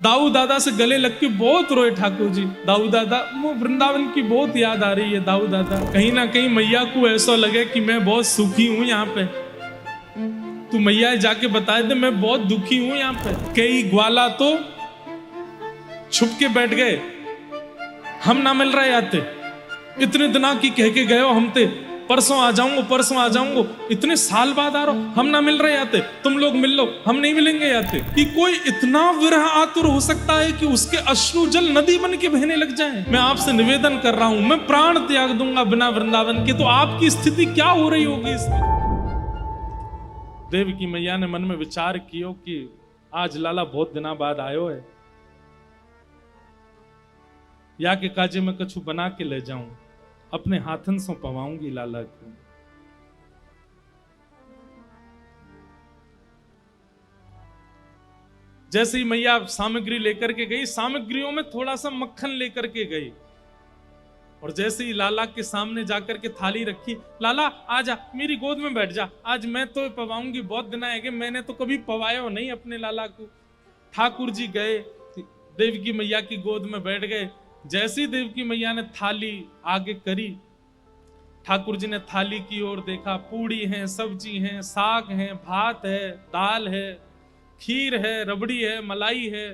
दाऊ दादा से गले लग के बहुत रोए ठाकुर जी। दाऊ दादा, वो वृंदावन की बहुत याद आ रही है। दाऊ दादा, कहीं ना कहीं मैया को ऐसा लगे कि मैं बहुत सुखी हूं यहाँ पे। तू मैया जाके बता दे मैं बहुत दुखी हूं यहाँ पे। कई ग्वाला तो छुप के बैठ गए, हम ना मिल रहे आते। इतने दिना की कह के गए हो हम ते, परसों आ जाऊंगा, परसों आ जाऊंगा। इतने साल बाद आ रहा हो, हम ना मिल रहे आते। तुम लोग मिल लो, हम नहीं मिलेंगे आते। कि कोई इतना विरह आतुर हो सकता है कि उसके अश्रु जल नदी बन के बहने लग जाए। मैं आपसे निवेदन कर रहा हूं, मैं प्राण त्याग दूंगा बिना वृंदावन के। तो आपकी स्थिति क्या हो रही होगी इसमें? देव की मैया ने मन में विचार किया कि आज लाला बहुत दिना बाद आयो है, या के काजे में कछु बना के ले जाऊं, अपने हाथन से पवाऊंगी लाला को। जैसे ही मैया सामग्री लेकर के गई, सामग्रियों में थोड़ा सा मक्खन लेकर के गई, और जैसे ही लाला के सामने जाकर के थाली रखी, लाला आजा मेरी गोद में बैठ जा, आज मैं तो पवाऊंगी। बहुत दिन आएंगे, मैंने तो कभी पवाया नहीं अपने लाला को। ठाकुर जी गए, देव की मैया की गोद में बैठ गए। जैसी देव की मैया ने थाली आगे करी, ठाकुर जी ने थाली की ओर देखा। पूड़ी है, सब्जी है, साग है, भात है, दाल है, खीर है, रबड़ी है, मलाई है,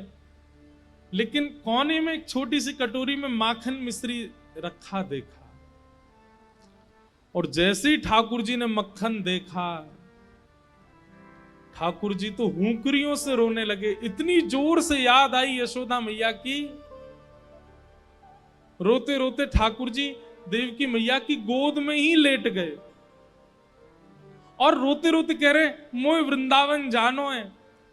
लेकिन कोने में एक छोटी सी कटोरी में माखन मिश्री रखा देखा। और जैसे ही ठाकुर जी ने मक्खन देखा, ठाकुर जी तो हुंकरियों से रोने लगे। इतनी जोर से याद आई यशोदा मैया की, रोते रोते ठाकुर जी देव की मैया की गोद में ही लेट गए और रोते रोते कह रहे, मोए वृंदावन जानो है,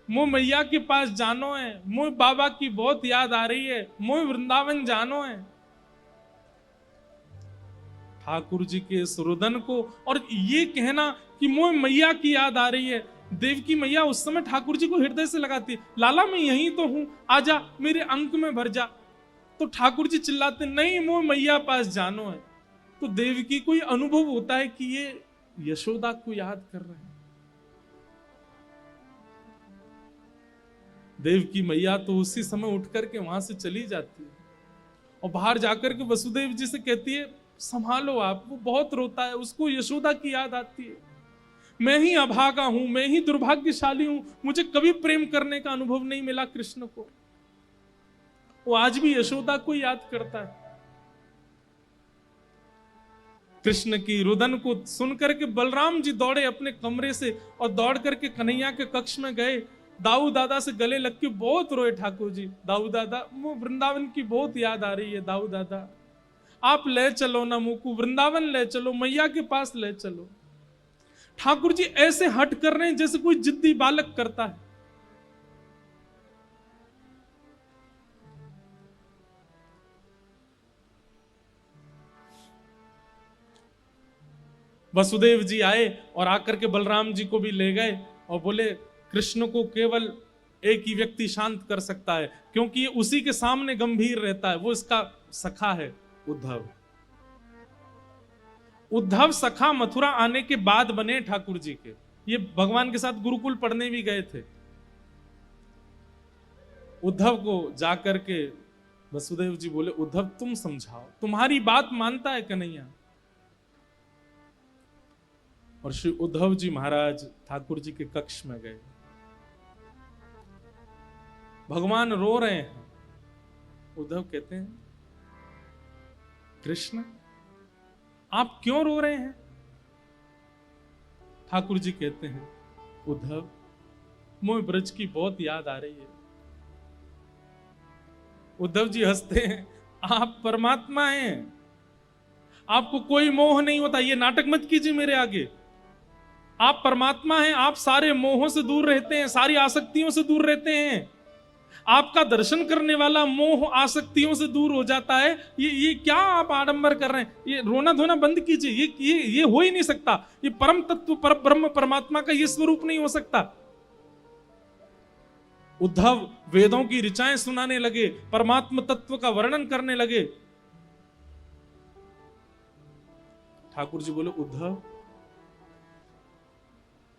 मोए मैया के पास जानो है, मोए बाबा की बहुत याद आ रही है, मोए वृंदावन जानो है। ठाकुर जी के इस रुदन को और ये कहना कि मोए मैया की याद आ रही है, देव की मैया उस समय ठाकुर जी को हृदय से लगाती, लाला मैं यहीं तो हूं, आजा मेरे अंक में भर जा। तो ठाकुर जी चिल्लाते, नहीं मोए मैया पास जानो है। तो देव की कोई अनुभव होता है कि ये यशोदा को याद कर रहे हैं। देव की मैया तो उसी समय उठ करके वहां से चली जाती है और बाहर जाकर के वसुदेव जी से कहती है, संभालो आप, वो बहुत रोता है, उसको यशोदा की याद आती है। मैं ही अभागा हूं, मैं ही दुर्भाग्यशाली हूं, मुझे कभी प्रेम करने का अनुभव नहीं मिला कृष्ण को। वो आज भी यशोदा को याद करता है। कृष्ण की रुदन को सुनकर के बलराम जी दौड़े अपने कमरे से और दौड़ करके कन्हैया के कक्ष में गए। दाऊ दादा से गले लग के बहुत रोए ठाकुर जी। दाऊ दादा, वो वृंदावन की बहुत याद आ रही है। दाऊ दादा, आप ले चलो ना मुझको, वृंदावन ले चलो, मैया के पास ले चलो। ठाकुर जी ऐसे हट कर रहे हैं जैसे कोई जिद्दी बालक करता है। वसुदेव जी आए और आकर के बलराम जी को भी ले गए और बोले, कृष्ण को केवल एक ही व्यक्ति शांत कर सकता है, क्योंकि ये उसी के सामने गंभीर रहता है, वो इसका सखा है उद्धव। उद्धव सखा मथुरा आने के बाद बने ठाकुर जी के। ये भगवान के साथ गुरुकुल पढ़ने भी गए थे। उद्धव को जाकर के वसुदेव जी बोले, उद्धव तुम समझाओ, तुम्हारी बात मानता है कन्हैया। और श्री उद्धव जी महाराज ठाकुर जी के कक्ष में गए। भगवान रो रहे हैं। उद्धव कहते हैं, कृष्ण आप क्यों रो रहे हैं? ठाकुर जी कहते हैं, उद्धव मोह ब्रज की बहुत याद आ रही है। उद्धव जी हंसते हैं, आप परमात्मा हैं, आपको कोई मोह नहीं होता, ये नाटक मत कीजिए मेरे आगे। आप परमात्मा हैं, आप सारे मोहों से दूर रहते हैं, सारी आसक्तियों से दूर रहते हैं। आपका दर्शन करने वाला मोह आसक्तियों से दूर हो जाता है। ये क्या आप आडंबर कर रहे हैं? ये रोना धोना बंद कीजिए। ये हो ही नहीं सकता। ये परम तत्व पर ब्रह्म परमात्मा का ये स्वरूप नहीं हो सकता। उद्धव वेदों की ऋचाएं सुनाने लगे, परमात्म तत्व का वर्णन करने लगे। ठाकुर जी बोले, उद्धव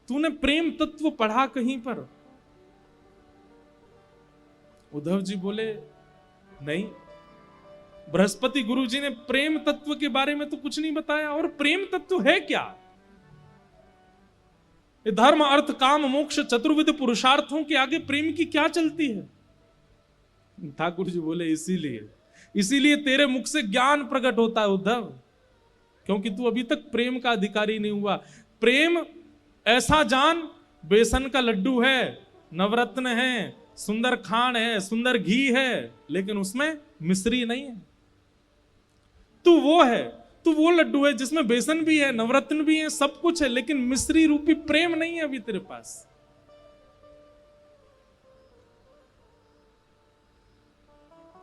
तूने प्रेम तत्व पढ़ा कहीं पर? उद्धव जी बोले नहीं, बृहस्पति गुरु जी ने प्रेम तत्व के बारे में तो कुछ नहीं बताया। और प्रेम तत्व है क्या? धर्म अर्थ काम मोक्ष चतुर्विध पुरुषार्थों के आगे प्रेम की क्या चलती है? ठाकुर जी बोले इसीलिए तेरे मुख से ज्ञान प्रकट होता है उद्धव, क्योंकि तू अभी तक प्रेम का अधिकारी नहीं हुआ। प्रेम ऐसा जान बेसन का लड्डू है, नवरत्न है, सुंदर खांड है, सुंदर घी है, लेकिन उसमें मिश्री नहीं है। तू वो है, तू वो लड्डू है जिसमें बेसन भी है, नवरत्न भी है, सब कुछ है, लेकिन मिश्री रूपी प्रेम नहीं है अभी तेरे पास।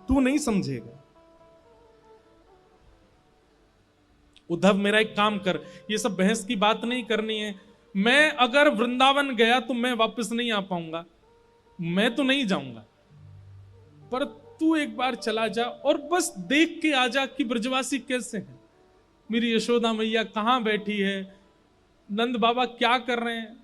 तू नहीं समझेगा। उद्धव मेरा एक काम कर, ये सब बहस की बात नहीं करनी है। मैं अगर वृंदावन गया तो मैं वापस नहीं आ पाऊंगा, मैं तो नहीं जाऊंगा, पर तू एक बार चला जा और बस देख के आ जा कि ब्रजवासी कैसे हैं, मेरी यशोदा मैया कहां बैठी है, नंद बाबा क्या कर रहे हैं,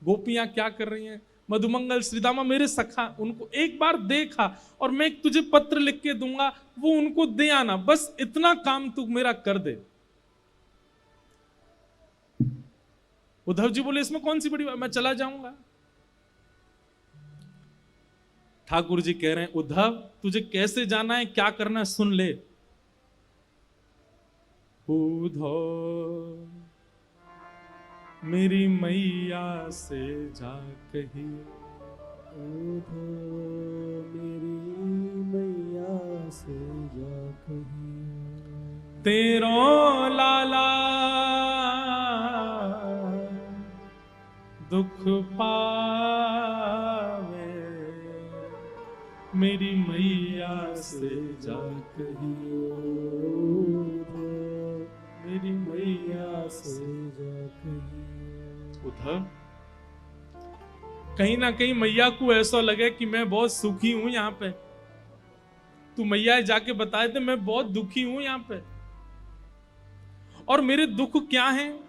गोपियां क्या कर रही हैं, मधुमंगल श्रीदामा मेरे सखा, उनको एक बार देखा और मैं तुझे पत्र लिख के दूंगा, वो उनको दे आना, बस इतना काम तू मेरा कर दे। उद्धव जी बोले इसमें कौन सी बड़ी बात, मैं चला जाऊंगा। ठाकुर जी कह रहे हैं उद्धव तुझे कैसे जाना है, क्या करना है, सुन ले। उद्धव मेरी मैया से जा कही, मेरी मैया से जा कही, तेरो लाला दुख पावे, मेरी मैया से जा कही, मेरी मैया से जा कही। उद्धव कहीं ना कहीं मैया को ऐसा लगे कि मैं बहुत सुखी हूं यहाँ पे, तू मैया जाके बताए थे मैं बहुत दुखी हूं यहाँ पे, और मेरे दुख क्या हैं।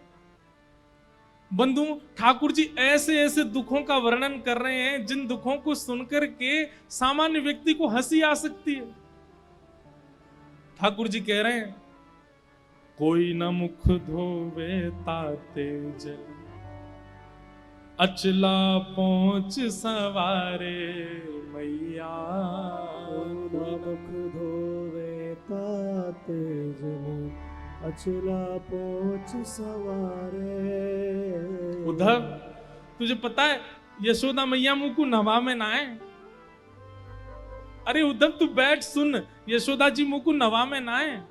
बंधु ठाकुर जी ऐसे ऐसे दुखों का वर्णन कर रहे हैं जिन दुखों को सुनकर के सामान्य व्यक्ति को हंसी आ सकती है। ठाकुर जी कह रहे हैं कोई न मुख धोवे ताते जल, अचला पहुंच सवारे मैया, मुख धोवे ताते जल, अचला पहुंच सवारे। उद्धव तुझे पता है यशोदा मैया मुंह को नवा में ना है। अरे उद्धव तू बैठ सुन, यशोदा जी मुंह को नवा में ना है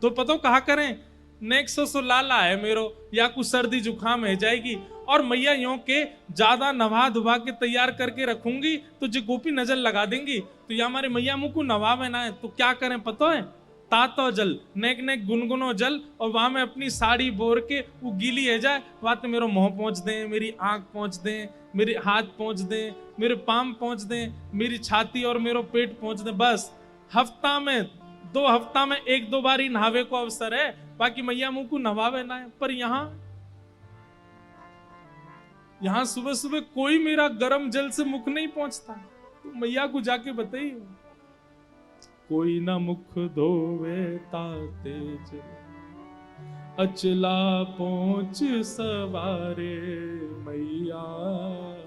तो पता कहा करें नेक्स्ट सो लाला है मेरो, या कुछ सर्दी जुकाम है जाएगी, और मैया यों के ज्यादा नवा धुबा के तैयार करके रखूंगी तो जो गोपी नजर लगा देंगी, तो या हमारे मैया मुंह को नवा में ना है तो क्या करें पता है, तातो जल नेक नेक गुनगुनो जल, और वहां में अपनी साड़ी बोर के वो गीली है जाए, वहां तो मेरा मुंह पहुंच दे, मेरी आंख पहुंच दे, मेरे हाथ पहुंच दे, मेरे पाम पहुंच दे, मेरी छाती और मेरा पेट पहुंच दे, बस हफ्ता में 2 हफ्ता में 1-2 बार ही नहावे को अवसर है, बाकी मैया मुंह को नवावे ना है। पर यहाँ सुबह सुबह कोई मेरा गर्म जल से मुख नहीं पहुंचता, तो मैया को जाके बताइए कोई ना मुख धोवे ताते जल, अचला पहुंच सवारे मैया,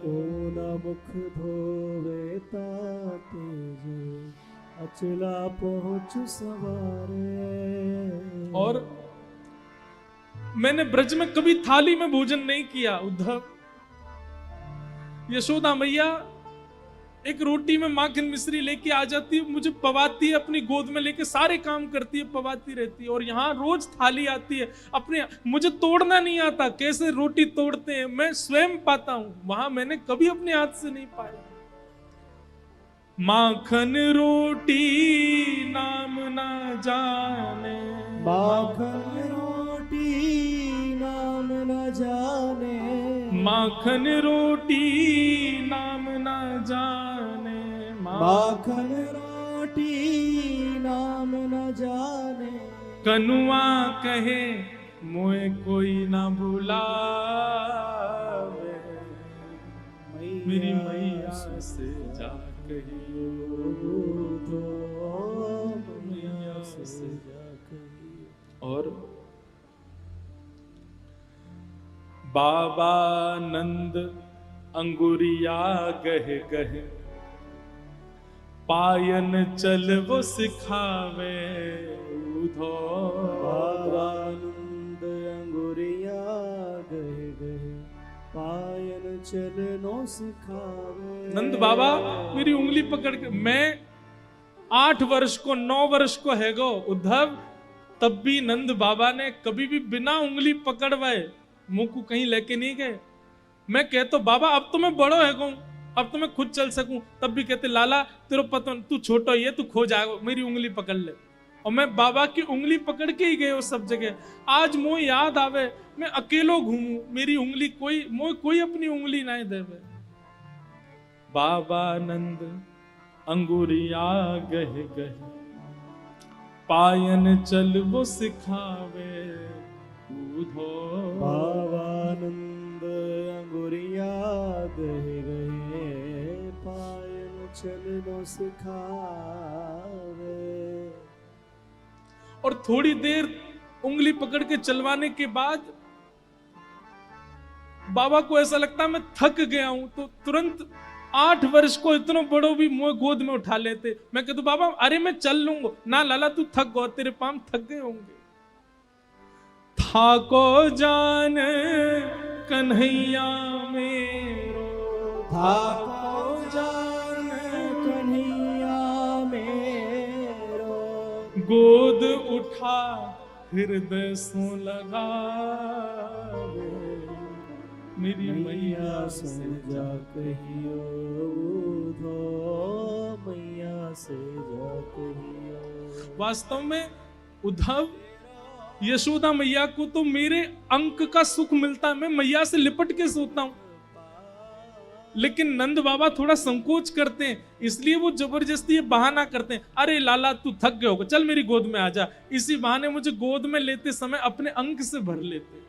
कोई ना मुख धोवे ताते जल, अचला पहुंच सवारे। और मैंने ब्रज में कभी थाली में भोजन नहीं किया उद्धव। यशोदा मैया एक रोटी में माखन मिश्री लेके आ जाती है, मुझे पवाती है, अपनी गोद में लेके सारे काम करती है, पवाती रहती है, और यहाँ रोज थाली आती है अपने, मुझे तोड़ना नहीं आता, कैसे रोटी तोड़ते हैं मैं स्वयं पाता हूं, वहां मैंने कभी अपने हाथ से नहीं पाया। माखन रोटी नाम ना जाने, माखन रोटी नाम न जाने, माखन रोटी नाम ना जाने, माखन रोटी नाम न जाने, कनुआ कहे मोए कोई ना भुलावे, मेरी मैया से जा कहियो, उद्धव मैया से जा कहियो। और बाबा नंद अंगुरिया गह गह, पायन चल वो सिखावे उधो। बाबा नंद अंगुरिया गह गह, पायन चलनो सिखावे। नंद बाबा मेरी उंगली पकड़ के, मैं 8 वर्ष को 9 वर्ष को है गो उद्धव, तब भी नंद बाबा ने कभी भी बिना उंगली पकड़वाए मुंह को कहीं लेके नहीं गए। मैं कहता बाबा अब तो मैं बड़ो है गो, अब तो मैं खुद चल सकूं, तब भी कहते लाला तेरे पता तू छोटा ही है, तू खो जाएगा, मेरी उंगली पकड़ ले। और मैं बाबा की उंगली पकड़ के ही गए उस सब जगह। आज मोह याद आवे मैं अकेलो घूमू, मेरी उंगली कोई अपनी उंगली नहीं देवे। बाबा नंद अंगुरिया गह गह, पायन चल वो सिखावे उधो। बाबा नंद अंगुरिया गह गए, पायन चलनो सिखावे। और थोड़ी देर उंगली पकड़ के चलवाने के बाद बाबा को ऐसा लगता मैं थक गया हूं, तो तुरंत 8 वर्ष को इतना बड़ो भी मुझे गोद में उठा लेते। मैं कहता बाबा अरे मैं चल लूंगा ना, लाला तू थक गो, तेरे पांव थक गए होंगे। थाको जान कन्हैया मेरो, थाको जान कन्हैया मेरो, गोद उठा हृदय सो लगा, मेरी मैया से जा कहियो, उद्धो मैया से जा कहियो। वास्तव में उद्धव यशोदा मैया को तो मेरे अंक का सुख मिलता है, मैं मैया से लिपट के सोता हूं। लेकिन नंद बाबा थोड़ा संकोच करते हैं, इसलिए वो जबरदस्ती ये बहाना करते हैं, अरे लाला तू थक गए होगा, चल मेरी गोद में आ जा। इसी बहाने मुझे गोद में लेते समय अपने अंक से भर लेते।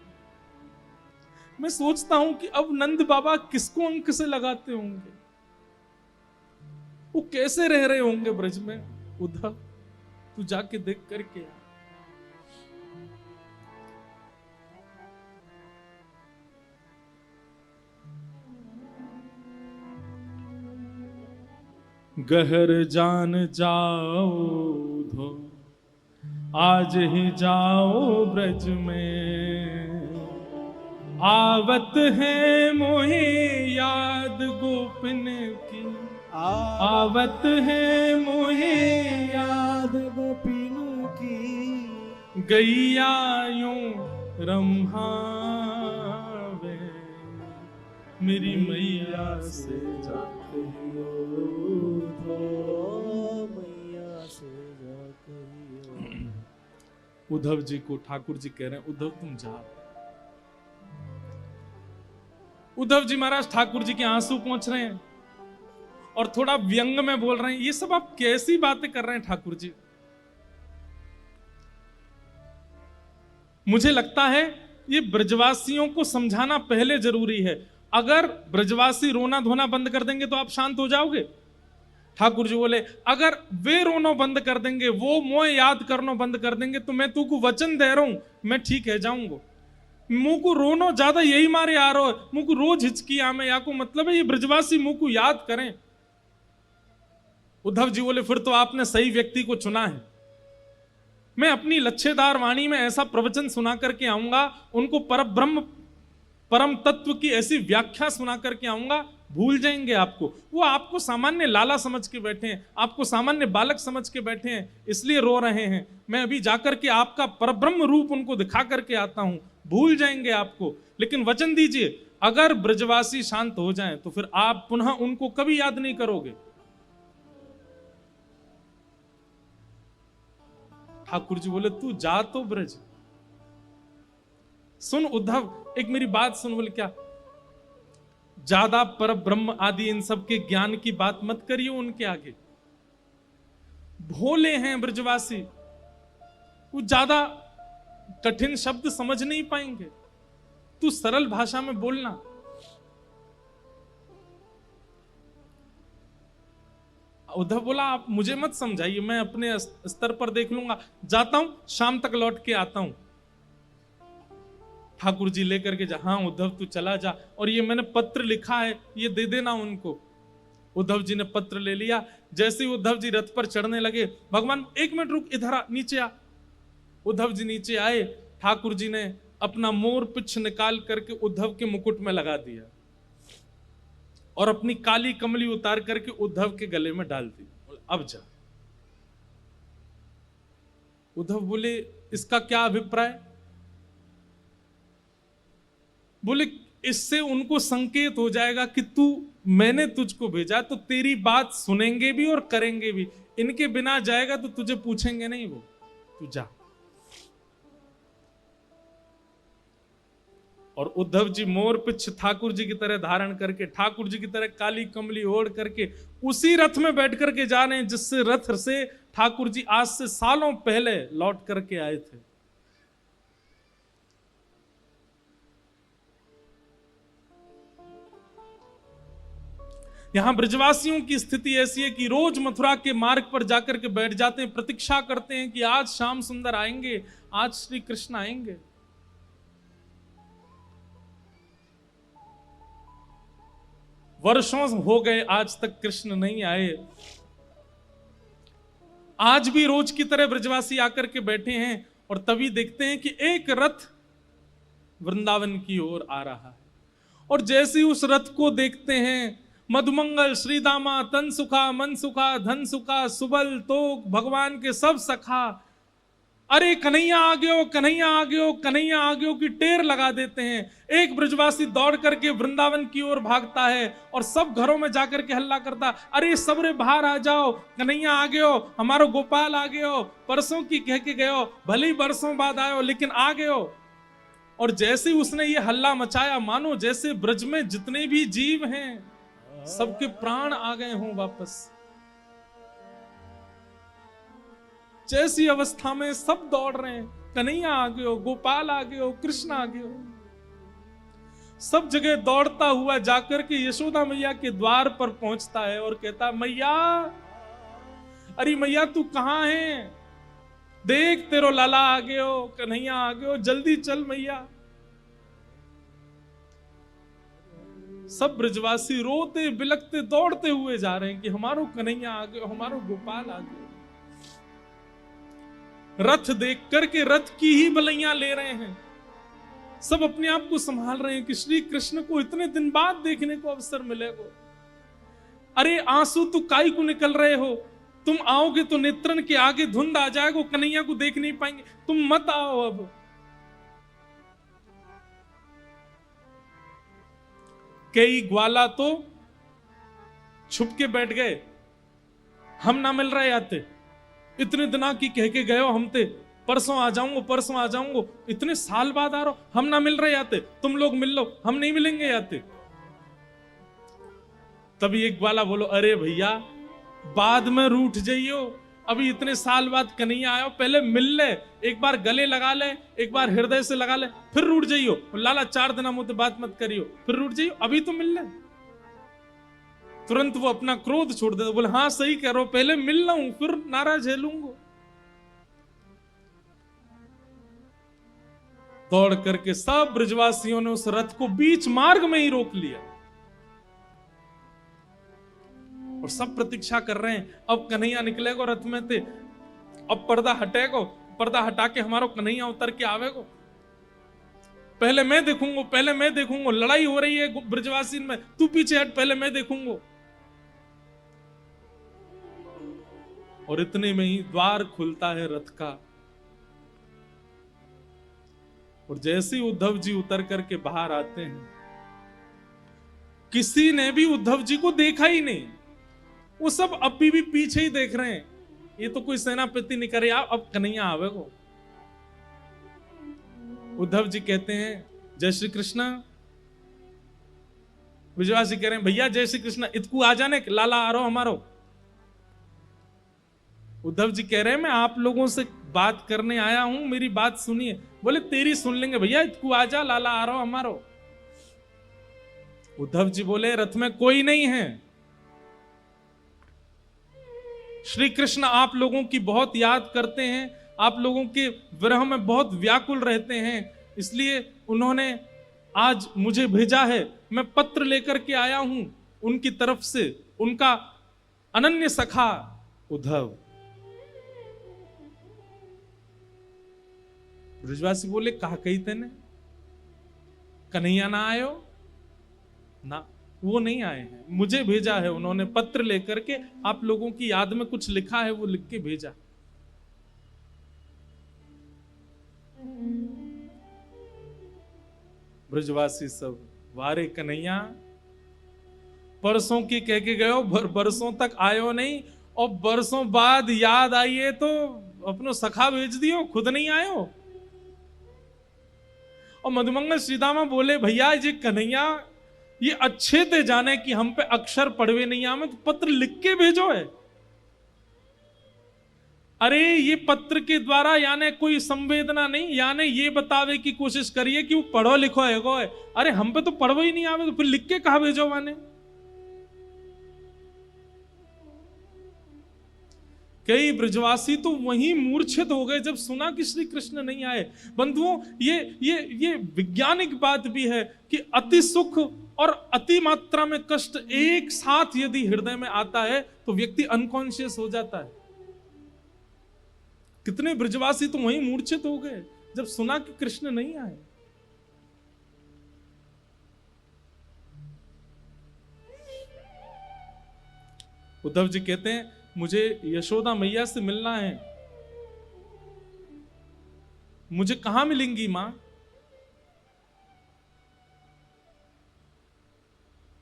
मैं सोचता हूं कि अब नंद बाबा किसको अंक से लगाते होंगे, वो कैसे रह रहे होंगे ब्रज में। उद्धव तू जाके देख करके आ। गहर जान जाओ धो, आज ही जाओ ब्रज में, आवत है मोहे याद गोपिन की, आवत है मोहे याद गोपिन की, गैया यूं रम्हावे, मेरी मैया से जा कहियो, उद्धो मैया से जा कहियो। उद्धव जी को ठाकुर जी कह रहे हैं उद्धव तुम जा। उद्धव जी महाराज ठाकुर जी के आंसू पहुंच रहे हैं और थोड़ा व्यंग में बोल रहे हैं, ये सब आप कैसी बातें कर रहे हैं ठाकुर जी। मुझे लगता है ये ब्रजवासियों को समझाना पहले जरूरी है। अगर ब्रजवासी रोना धोना बंद कर देंगे तो आप शांत हो जाओगे। ठाकुर जी बोले अगर वे रोना बंद कर देंगे, वो मोह याद करना बंद कर देंगे, तो मैं तुमको वचन दे रहा हूं मैं ठीक है जाऊंगा। मुंह को रोनो ज्यादा यही मारे आ रहा है, मुंह को रोज हिचकी आमे या को मतलब है ये ब्रजवासी मुंह को याद करें। उद्धव जी बोले फिर तो आपने सही व्यक्ति को चुना है। मैं अपनी लच्छेदार वाणी में ऐसा प्रवचन सुना करके आऊंगा, उनको परब्रह्म परम तत्व की ऐसी व्याख्या सुना करके आऊंगा, भूल जाएंगे आपको। वो आपको सामान्य लाला समझ के बैठे हैं, आपको सामान्य बालक समझ के बैठे हैं, इसलिए रो रहे हैं। मैं अभी जाकर के आपका परब्रह्म रूप उनको दिखा करके आता हूं, भूल जाएंगे आपको। लेकिन वचन दीजिए अगर ब्रजवासी शांत हो जाएं तो फिर आप पुनः उनको कभी याद नहीं करोगे। ठाकुर जी बोले तू जा तो ब्रज। सुन उद्धव एक मेरी बात सुन। बोले क्या? ज्यादा पर ब्रह्म आदि इन सब के ज्ञान की बात मत करिए उनके आगे। भोले हैं ब्रजवासी, वो ज्यादा कठिन शब्द समझ नहीं पाएंगे। तू सरल भाषा में बोलना। उद्धव बोला आप मुझे मत समझाइए, मैं अपने स्तर पर देख लूंगा, जाता हूं, शाम तक लौट के आता हूं। ठाकुर जी लेकर के जा, हाँ उद्धव तू चला जा, और ये मैंने पत्र लिखा है ये दे देना उनको। उद्धव जी ने पत्र ले लिया। जैसे ही उद्धव जी रथ पर चढ़ने लगे, भगवान एक मिनट रुक, इधर आ, नीचे आ। उद्धव जी नीचे आए, ठाकुर जी ने अपना मोर पिछ निकाल करके उद्धव के मुकुट में लगा दिया और अपनी काली कमली उतार करके उद्धव के गले में डाल दी। अब जा। उद्धव बोले इसका क्या अभिप्राय? बोले इससे उनको संकेत हो जाएगा कि तू, मैंने तुझको भेजा तो तेरी बात सुनेंगे भी और करेंगे भी, इनके बिना जाएगा तो तुझे पूछेंगे नहीं, वो तू जा। और उद्धव जी मोर पिछ ठाकुर जी की तरह धारण करके, ठाकुर जी की तरह काली कमली ओढ़ करके उसी रथ में बैठ करके जा रहे हैं जिससे रथ से ठाकुर जी आज से सालों पहले लौट करके आए थे। यहां ब्रजवासियों की स्थिति ऐसी है कि रोज मथुरा के मार्ग पर जाकर के बैठ जाते हैं, प्रतीक्षा करते हैं कि आज श्याम सुंदर आएंगे, आज श्री कृष्ण आएंगे। वर्षों हो गए आज तक कृष्ण नहीं आए। आज भी रोज की तरह ब्रजवासी आकर के बैठे हैं और तभी देखते हैं कि एक रथ वृंदावन की ओर आ रहा है। और जैसे ही उस रथ को देखते हैं, मधुमंगल श्रीदामा तन सुखा मन सुखा धन सुखा सुबल तोक भगवान के सब सखा, अरे कन्हैया आ गयो, कन्हैया आ गयो, कन्हैया आ गयो की टेर लगा देते हैं। एक ब्रजवासी दौड़ करके वृंदावन की ओर भागता है और सब घरों में जाकर के हल्ला करता, अरे सबरे बाहर आ जाओ, कन्हैया आ गयो, हमारो गोपाल आ गयो, परसों की कह के गयो, भले ही बरसों बाद आयो लेकिन आ गयो। और जैसे उसने ये हल्ला मचाया, मानो जैसे ब्रज में जितने भी जीव हैं सबके प्राण आ गए हों वापस। जैसी अवस्था में सब दौड़ रहे हैं, कन्हैया आ गयो, गोपाल आ गयो, कृष्ण आ गयो। सब जगह दौड़ता हुआ जाकर के यशोदा मैया के द्वार पर पहुंचता है और कहता, मैया, अरे मैया तू कहां है? देख तेरो लाला आ गयो, कन्हैया आ गयो, जल्दी चल मैया। सब ब्रजवासी रोते बिलखते दौड़ते हुए जा रहे हैं कि हमारो कन्हैया आ गयो, हमारो गोपाल आ गयो। रथ देख करके रथ की ही बलैयां ले रहे हैं, सब अपने आप को संभाल रहे हैं कि श्री कृष्ण को इतने दिन बाद देखने को अवसर मिलेगा। अरे आंसू तो काई को निकल रहे हो, तुम आओगे तो नेत्रन के आगे धुंध आ जाएगा, कन्हैया को देख नहीं पाएंगे, तुम मत आओ। अब कई ग्वाला तो छुप के बैठ गए, हम ना मिल रहे आते, इतने दिना की कह के गए हो हम ते, परसों आ जाऊंगा, परसों आ जाऊंगा, इतने साल बाद आ रहा हो, हम ना मिल रहे आते, तुम लोग मिल लो, हम नहीं मिलेंगे आते। तभी एक ग्वाला बोलो, अरे भैया बाद में रूठ जाइयो, अभी इतने साल बाद कन्हैया आयो, पहले मिल ले, एक बार गले लगा ले, एक बार हृदय से लगा ले, फिर रूठ जाइयो। लाला 4 दिन मुझे बात मत करियो, फिर रूठ जाइयो, अभी तो मिल ले। तुरंत वो अपना क्रोध छोड़ देता, बोले हाँ सही कह रहे हो, पहले मिल लूं फिर नाराज झेलूंगा। दौड़ करके सब ब्रजवासियों ने उस रथ को बीच मार्ग में ही रोक लिया और सब प्रतीक्षा कर रहे हैं, अब कन्हैया निकलेगा रथ में थे, अब पर्दा हटेगा, पर्दा हटा के हमारा कन्हैया उतर के आवेगा, पहले मैं देखूंगा, पहले मैं देखूंगा, लड़ाई हो रही है ब्रजवासी में, तू पीछे हट, पहले मैं देखूंगा। और इतने में ही द्वार खुलता है रथ का, और जैसे ही उद्धव जी उतर करके बाहर आते हैं, किसी ने भी उद्धव जी को देखा ही नहीं, वो सब अभी भी पीछे ही देख रहे हैं, ये तो कोई सेनापति नहीं करे, अब कन्हैया आवेगो। उद्धव जी कहते हैं जय श्री कृष्ण, ब्रजवासी कह रहे हैं भैया जय श्री कृष्ण, इतकू आ जाने, लाला आ रहो हमारो। उद्धव जी कह रहे हैं मैं आप लोगों से बात करने आया हूं, मेरी बात सुनिए। बोले तेरी सुन लेंगे भैया, इतकू आ जा, लाला आ रहा हमारो। उद्धव जी बोले रथ में कोई नहीं है। श्री कृष्ण आप लोगों की बहुत याद करते हैं, आप लोगों के विरह में बहुत व्याकुल रहते हैं, इसलिए उन्होंने आज मुझे भेजा है। मैं पत्र लेकर के आया हूं उनकी तरफ से, उनका अनन्य सखा उद्धव। ब्रजवासी बोले, कहा कही तेने, कन्हैया ना आयो ना, वो नहीं आए हैं, मुझे भेजा है उन्होंने पत्र लेकर के, आप लोगों की याद में कुछ लिखा है, वो लिख के भेजा। ब्रजवासी सब, वारे कन्हैया, परसों की कह के गयो, बरसों तक आयो नहीं, और बरसों बाद याद आई है तो अपनो सखा भेज दियो, खुद नहीं आयो। और मधुमंगल श्रीदामा बोले, भैया ये कन्हैया ये अच्छे थे जाने कि हम पे अक्षर पढ़वे नहीं आवे, तो पत्र लिख के भेजो है। अरे ये पत्र के द्वारा यानी कोई संवेदना नहीं, यानी ये बतावे की कोशिश करिए कि वो पढ़ो लिखो है। अरे हम पे तो पढ़ो ही नहीं आवे, तो फिर लिख के कहा भेजो माने। कई ब्रजवासी तो वहीं मूर्छित हो गए जब सुना कि श्री कृष्ण नहीं आए। बंधुओं, ये वैज्ञानिक बात भी है कि अति सुख और अति मात्रा में कष्ट एक साथ यदि हृदय में आता है तो व्यक्ति अनकॉन्शियस हो जाता है। कितने ब्रजवासी तो वहीं मूर्छित हो गए जब सुना कि कृष्ण नहीं आए। उद्धव जी कहते हैं, मुझे यशोदा मैया से मिलना है। मुझे कहां मिलेंगी मां?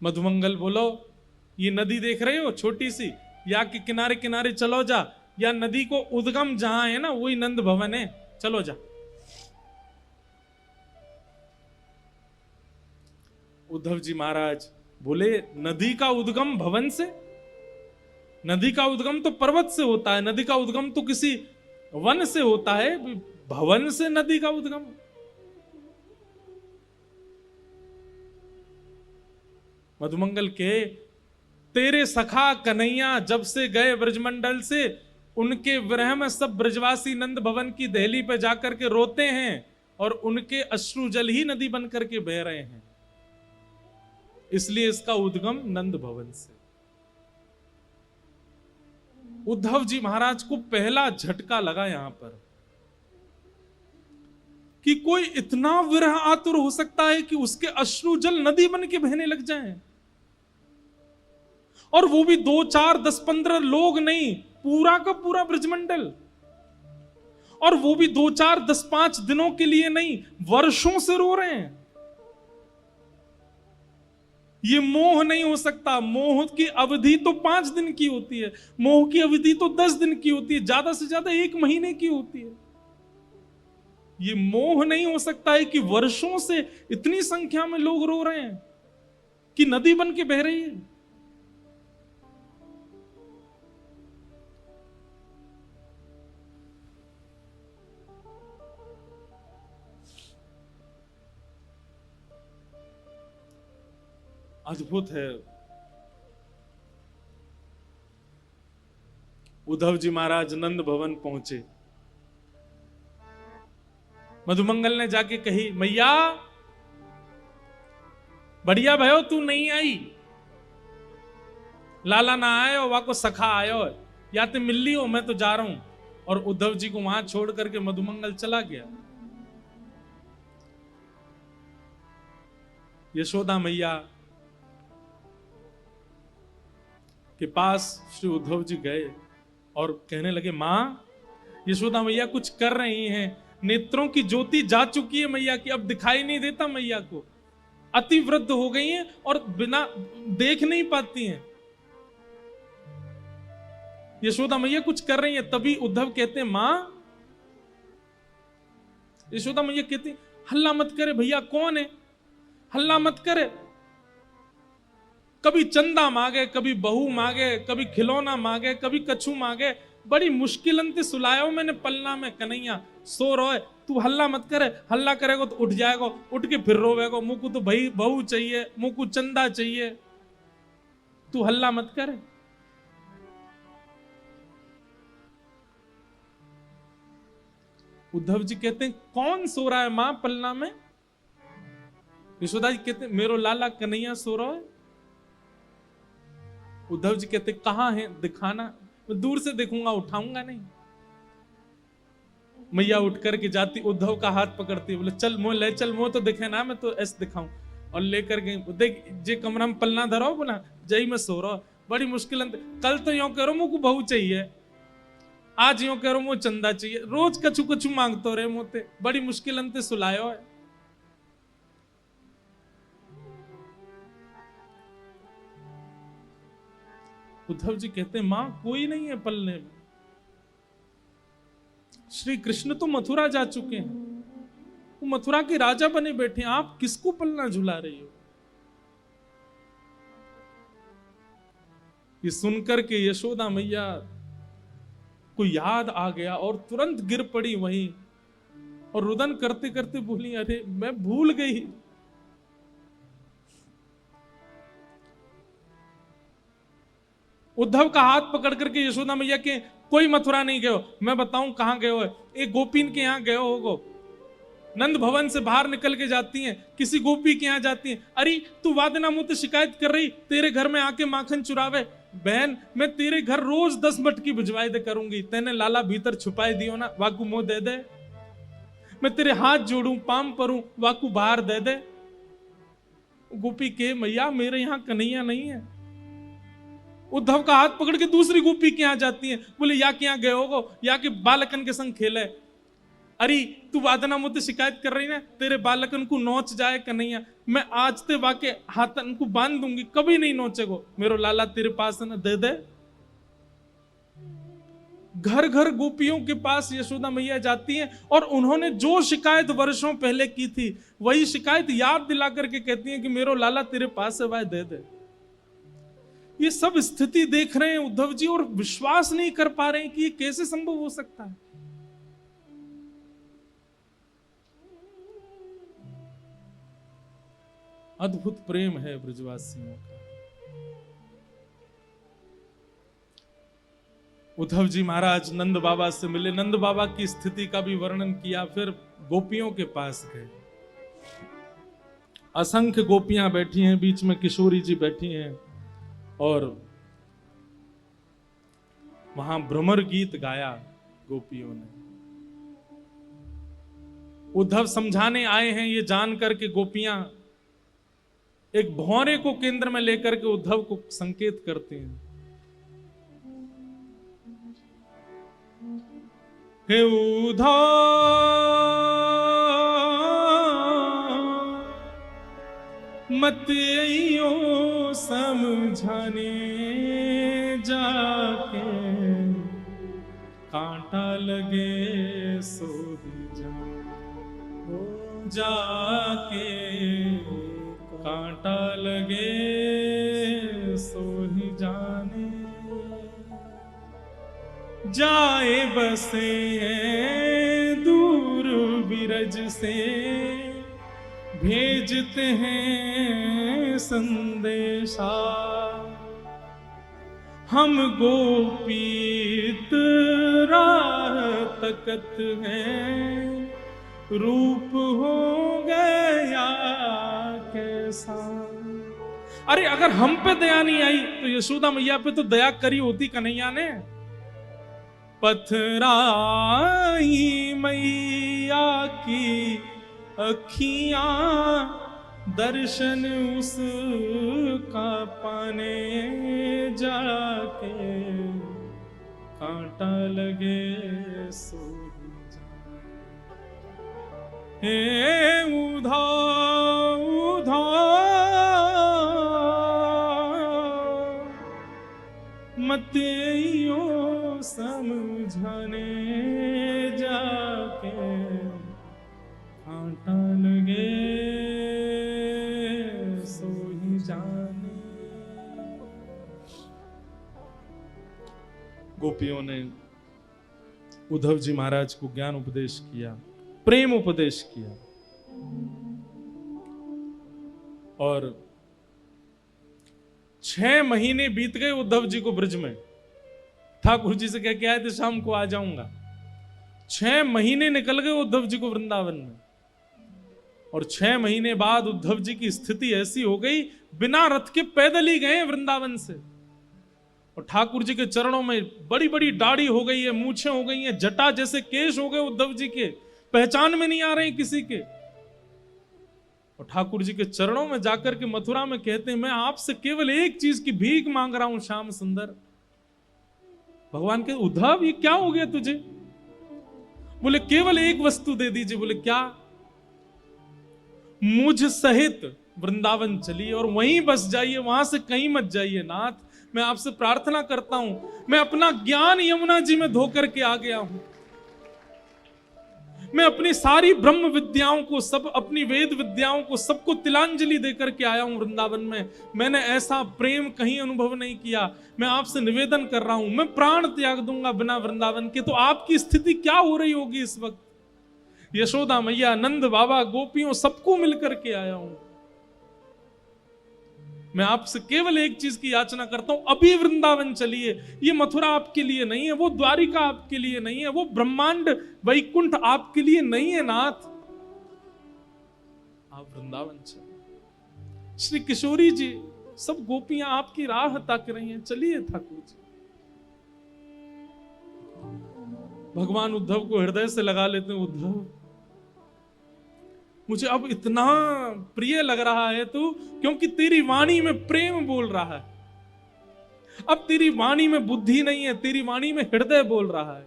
मधुमंगल बोलो, ये नदी देख रहे हो छोटी सी, या के किनारे किनारे चलो जा, या नदी को उद्गम जहां है ना वही नंद भवन है, चलो जा। उद्धव जी महाराज बोले, नदी का उद्गम भवन से? नदी का उद्गम तो पर्वत से होता है, नदी का उद्गम तो किसी वन से होता है, भवन से नदी का उद्गम? मधुमंगल के, तेरे सखा कन्हैया जब से गए ब्रजमंडल से, उनके विरह में सब ब्रजवासी नंद भवन की दहली पे जाकर के रोते हैं और उनके अश्रु जल ही नदी बन करके बह रहे हैं, इसलिए इसका उद्गम नंद भवन से। उद्धव जी महाराज को पहला झटका लगा यहां पर कि कोई इतना विरह आतुर हो सकता है कि उसके अश्रु जल नदी बन के बहने लग जाएं, और वो भी 2, 4, 10, 15 लोग नहीं, पूरा का पूरा ब्रजमंडल, और वो भी 2, 4, 10, 5 दिनों के लिए नहीं, वर्षों से रो रहे हैं। ये मोह नहीं हो सकता। मोह की अवधि तो 5 दिन की होती है, मोह की अवधि तो 10 दिन की होती है, ज्यादा से ज्यादा 1 महीने की होती है। ये मोह नहीं हो सकता है कि वर्षों से इतनी संख्या में लोग रो रहे हैं कि नदी बन के बह रही है। अद्भुत है। उद्धव जी महाराज नंद भवन पहुंचे। मधुमंगल ने जाके कही, मैया बढ़िया भयो तू नहीं आई, लाला ना आयो, वहां को सखा आयो, या ते मिल ली हो, मैं तो जा रहा हूं। और उद्धव जी को वहां छोड़ करके मधुमंगल चला गया। यशोदा मैया के पास श्री उद्धव जी गए और कहने लगे, मां, यशोदा मैया कुछ कर रही हैं, नेत्रों की ज्योति जा चुकी है मैया की, अब दिखाई नहीं देता मैया को, अति वृद्ध हो गई हैं और बिना देख नहीं पाती हैं। यशोदा मैया कुछ कर रही हैं। तभी उद्धव कहते हैं, मां, यशोदा मैया कहती, हल्ला मत करे भैया, कौन है, हल्ला मत करे। कभी चंदा मांगे, कभी बहू मांगे, कभी खिलौना मांगे, कभी कछू मांगे, बड़ी मुश्किल अंत सुलायो मैंने पलना में कन्हैया, सो रोए, तू हल्ला मत करे, हल्ला करेगा तो उठ जाएगा, उठ के फिर रोवेगा, मुझ को तो भाई बहू चाहिए, मुझ को चंदा चाहिए, तू हल्ला मत करे। उद्धव जी कहते हैं कौन सो रहा है मां पलना में? यशोदा जी कहते हैं मेरो लाला कन्हैया सो रहा है। उद्धव जी कहते कहां है, दिखाना। मैं दूर से देखूंगा, उठाऊंगा नहीं। मैया उठ करके जाती, उद्धव का हाथ पकड़ती, बोले चल मोह ले चल, मोह तो दिखे ना, मैं तो ऐसे दिखाऊं। और लेकर गई, देख जे कमरा में पलना धरो बोला जई मैं सो रहा, बड़ी मुश्किल। कल तो यो करो मुझको बहू चाहिए, आज यो करो मुझे चंदा चाहिए, रोज कछु कछु मांगतो रहे मोते, बड़ी मुश्किल अंते सुलायो है। उद्धव जी कहते मां कोई नहीं है पलने में। श्री कृष्ण तो मथुरा जा चुके हैं, वो मथुरा के राजा बने बैठे, आप किसको पलना झुला रही हो? ये सुनकर के यशोदा मैया को याद आ गया और तुरंत गिर पड़ी वहीं और रुदन करते करते बोली अरे मैं भूल गई। उद्धव का हाथ पकड़ करके यशोदा मैया के कोई मथुरा नहीं गए हो, मैं बताऊं कहां गए हो, एक गोपीन के यहां गए होगो। नंद भवन से बाहर निकल के जाती हैं, किसी गोपी के यहां जाती हैं। अरे तू वादना मुझसे शिकायत कर रही, तेरे घर में आके माखन चुरावे। बहन मैं तेरे घर रोज 10 मटकी भिजवाई दे करूंगी, तेने लाला भीतर छुपाई दियो ना, वाकू मुंह दे दे। मैं तेरे हाथ जोड़ू पाम परूं, वाकू बाहर दे दे। गोपी के मैया मेरे यहां कन्हैया नहीं है। उद्धव का हाथ पकड़ के दूसरी गोपी के यहां जाती है, बोले या के यहां गए होगो, या के बालकन के संग खेले। अरे तू वादना मुझसे शिकायत कर रही ना, तेरे बालकन को नोच जाए कन्हैया, मैं आज ते वाके हाथन को बांध दूंगी, कभी नहीं नोचेगो, मेरो लाला तेरे पास है ना, दे दे। घर घर गोपियों के पास यशोदा मैया जाती हैं और उन्होंने जो शिकायत वर्षों पहले की थी वही शिकायत याद दिला करके कहती हैं कि मेरो लाला तेरे पास है, वह दे दे। ये सब स्थिति देख रहे हैं उद्धव जी और विश्वास नहीं कर पा रहे हैं कि ये कैसे संभव हो सकता है। अद्भुत प्रेम है ब्रजवासियों का। उद्धव जी महाराज नंद बाबा से मिले, नंद बाबा की स्थिति का भी वर्णन किया, फिर गोपियों के पास गए। असंख्य गोपियां बैठी हैं, बीच में किशोरी जी बैठी हैं और वहां भ्रमर गीत गाया गोपियों ने। उद्धव समझाने आए हैं ये जान करके गोपियां एक भौरे को केंद्र में लेकर के उद्धव को संकेत करते हैं। हे उद्धव मत आइयो समझाने जाके, कांटा लगे सो ही जाके, कांटा लगे सो ही जाने, जाए बसे दूर बिरज से, भेजते हैं संदेशा, हम गोपीत राह तकत हैं, रूप हो गया कैसा। अरे अगर हम पे दया नहीं आई तो यशोदा मैया पे तो दया करी होती कन्हैया ने। पथराई मैया की अखियां, दर्शन उसका पाने जाके, कांटा लगे सो हे उद्धव उद्धव मत आइयो समझाने जाके, कांटा लगे सो ही जाने। गोपियों ने उद्धव जी महाराज को ज्ञान उपदेश किया, प्रेम उपदेश किया और 6 महीने बीत गए उद्धव जी को ब्रज में। ठाकुर जी से कह के आए थे शाम को आ जाऊंगा। 6 महीने निकल गए उद्धव जी को वृंदावन में, और 6 महीने बाद उद्धव जी की स्थिति ऐसी हो गई, बिना रथ के पैदल ही गए वृंदावन से। और ठाकुर जी के चरणों में बड़ी बड़ी दाढ़ी हो गई है, मूछें हो गई हैं, जटा जैसे केश हो गए उद्धव जी के, पहचान में नहीं आ रहे किसी के। और ठाकुर जी के चरणों में जाकर के मथुरा में कहते हैं, मैं आपसे केवल एक चीज की भीख मांग रहा हूं श्याम सुंदर। भगवान के उद्धव ये क्या हो गया तुझे? बोले केवल एक वस्तु दे दीजिए। बोले क्या? मुझ सहित वृंदावन चलिए और वहीं बस जाइए, वहां से कहीं मत जाइए नाथ। मैं आपसे प्रार्थना करता हूं, मैं अपना ज्ञान यमुना जी में धोकर के आ गया हूं। मैं अपनी सारी ब्रह्म विद्याओं को, सब अपनी वेद विद्याओं को, सबको तिलांजलि देकर के आया हूं वृंदावन में। मैंने ऐसा प्रेम कहीं अनुभव नहीं किया। मैं आपसे निवेदन कर रहा हूं, मैं प्राण त्याग दूंगा बिना वृंदावन के। तो आपकी स्थिति क्या हो रही होगी इस वक्त? यशोदा मैया, नंद बाबा, गोपियों, सबको मिलकर के आया हूं। मैं आपसे केवल एक चीज की याचना करता हूं, अभी वृंदावन चलिए। ये मथुरा आपके लिए नहीं है, वो द्वारिका आपके लिए नहीं है, वो ब्रह्मांड वैकुंठ आपके लिए नहीं है नाथ। आप वृंदावन चलिए। श्री किशोरी जी, सब गोपियां आपकी राह ताक रही हैं, चलिए ठाकुर जी। भगवान उद्धव को हृदय से लगा लेते हैं। उद्धव, मुझे अब इतना प्रिय लग रहा है तू, क्योंकि तेरी वाणी में प्रेम बोल रहा है। अब तेरी वाणी में बुद्धि नहीं है, तेरी वाणी में हृदय बोल रहा है।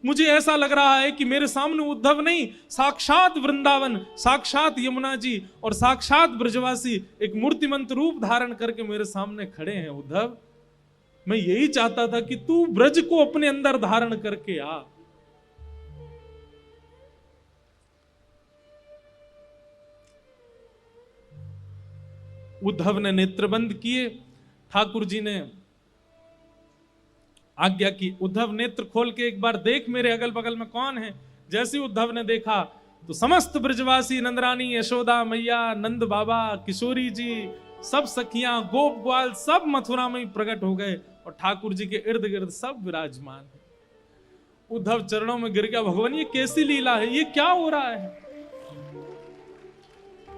मुझे ऐसा लग रहा है कि मेरे सामने उद्धव नहीं, साक्षात वृंदावन, साक्षात यमुना जी और साक्षात ब्रजवासी एक मूर्तिमंत रूप धारण करके मेरे सामने खड़े हैं। उद्धव, मैं यही चाहता था कि तू ब्रज को अपने अंदर धारण करके आ। उद्धव ने नेत्र बंद किए, ठाकुर जी ने आज्ञा की, उद्धव नेत्र खोल के एक बार देख मेरे अगल बगल में कौन है। जैसे उद्धव ने देखा तो समस्त ब्रजवासी, नंदरानी, यशोदा मैया, नंद बाबा, किशोरी जी, सब सखियां, गोप ग्वाल, सब मथुरा में ही प्रकट हो गए और ठाकुर जी के इर्द गिर्द सब विराजमान है। उद्धव चरणों में गिर गया, भगवान ये कैसी लीला है, ये क्या हो रहा है?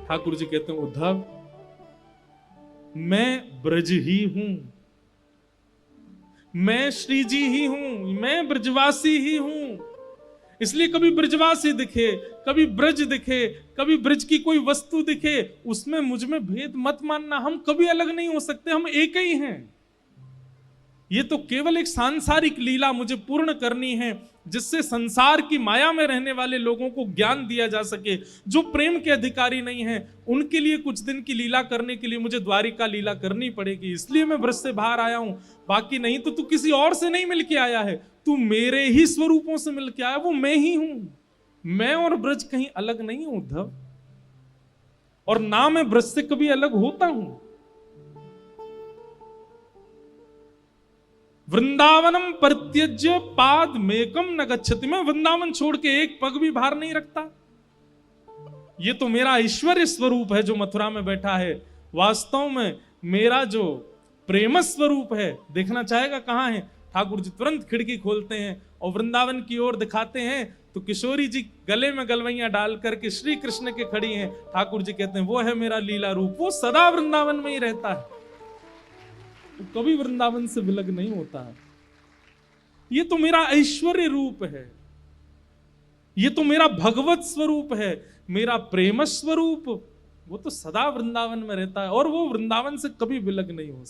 ठाकुर जी कहते हैं, उद्धव मैं ब्रज ही हूं, मैं श्री जी ही हूं, मैं ब्रजवासी ही हूं। इसलिए कभी ब्रजवासी दिखे, कभी ब्रज दिखे, कभी ब्रज की कोई वस्तु दिखे, उसमें मुझ में भेद मत मानना। हम कभी अलग नहीं हो सकते, हम एक ही हैं। ये तो केवल एक सांसारिक लीला मुझे पूर्ण करनी है, जिससे संसार की माया में रहने वाले लोगों को ज्ञान दिया जा सके। जो प्रेम के अधिकारी नहीं हैं, उनके लिए कुछ दिन की लीला करने के लिए मुझे द्वारिका लीला करनी पड़ेगी। इसलिए मैं ब्रज से बाहर आया हूं, बाकी नहीं तो तू किसी और से नहीं मिलके आया है, तू मेरे ही स्वरूपों से मिलके आया, वो मैं ही हूं। मैं और ब्रज कहीं अलग नहीं हूं उद्धव, और ना मैं ब्रज से कभी अलग होता हूं। वृंदावनम परित्यज्य पाद मेकम न गच्छति, मैं वृंदावन छोड़ के एक पग भी बाहर नहीं रखता। ये तो मेरा ऐश्वर्य स्वरूप है जो मथुरा में बैठा है। वास्तव में मेरा जो प्रेम स्वरूप है, देखना चाहेगा कहां है? ठाकुर जी तुरंत खिड़की खोलते हैं और वृंदावन की ओर दिखाते हैं, तो किशोरी जी गले में गलवैया डाल करके श्री कृष्ण के खड़ी हैं। ठाकुर जी कहते हैं, वो है मेरा लीला रूप, वो सदा वृंदावन में ही रहता है, तो कभी वृंदावन से विलग नहीं होता है। ये तो मेरा ऐश्वर्य रूप है, ये तो मेरा भगवत स्वरूप है, मेरा प्रेम स्वरूप, वो तो सदा वृंदावन में रहता है और वो वृंदावन से कभी विलग नहीं हो सकता।